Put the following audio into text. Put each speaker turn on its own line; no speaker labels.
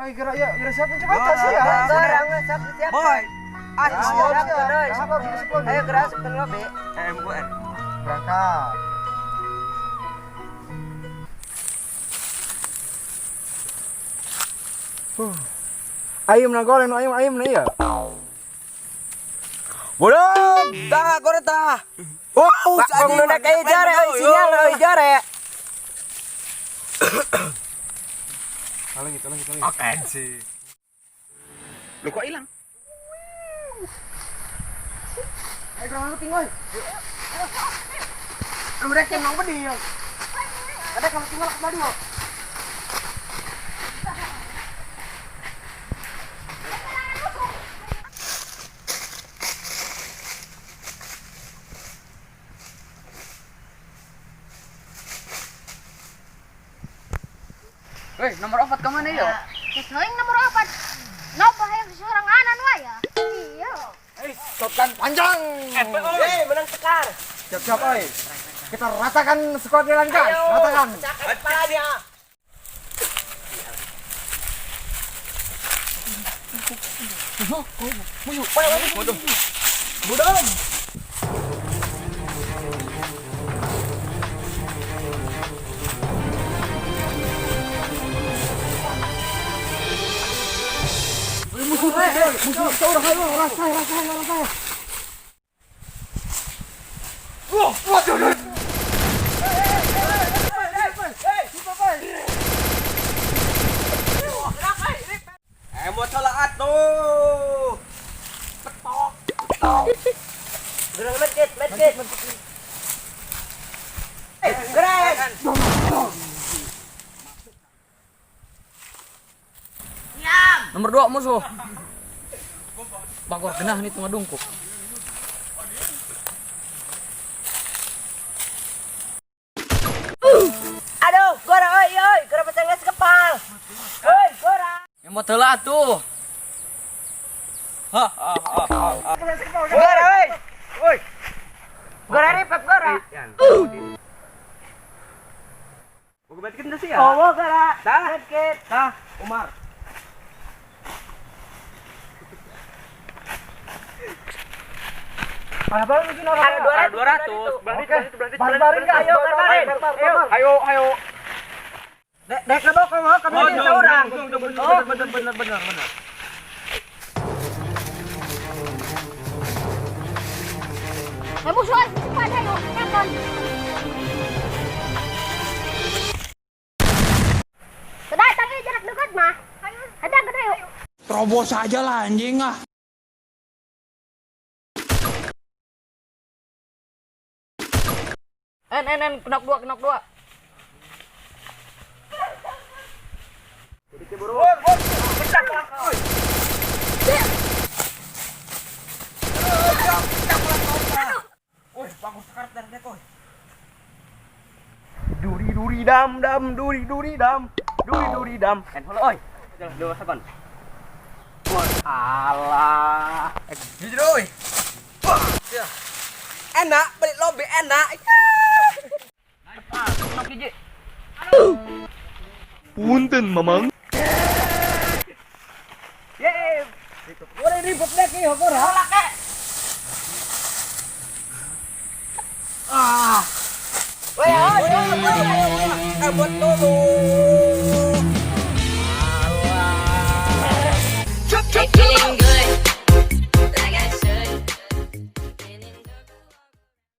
Ay, gerak siapin cepat sih ya.
Sekarang siap.
Boy.
Siap terus. Ayo gerak sebelum lobby.
MUN.
Berangkat. Ayam na goreng, ayam na iya.
Bodoh, dah korek dah. Oh,
Kung na kayo jare, ay sinyal na jare.
Lagi.
Apaan sih? Lu kok hilang?
Ay, kurang tinggal. Udah kenang bedi. Ada kalau tinggal kembali yo.
Weh, nomor 4 kemana ya?
Sesuai nomor 4. Napa yang seorang anan waya? Iya.
Stopkan panjang.
Menang sekar.
Siap, oi. Kita ratakan skuad jalan guys. Ratakan.
Pecahkan kepalanya.
Budam. Musuh, orang hayo, rasa. Waduh.
Mau colaat tuh.
Gerang medkit. Gerak.
Nomor 2 musuh. Bagor genah nih tengah dungkuk.
Aduh, Gora, oi, Gora pasang gas kepal. Oi, Gora.
Yang mau telat tuh.
Gora, oi. Gora ripet, Gora.
Mau balikin dah sih ya?
Oh, Gora.
Dah.
Medkit.
Dah, Umar.
Apa mungkin orang?
Ada 200.
Barbarin kah?
Ayo, barbarin.
Ayo.
Dek ke bawah mau kami ada seorang.
Bener.
Musuh, cepat ayo, tekan. Datang aja jarak dekat mah. Ada ayo.
Terobos aja lah anjing ah.
Kenok dua. Duri dam. Handphone oi. Jangan dua sekon. Alah. Jujur oi. Enak, balik lobby enak. Kenok hiji.
Punten mamang.
Yeay.
Udah ribet deh ki, Gora.
Woi,
Buat tuh.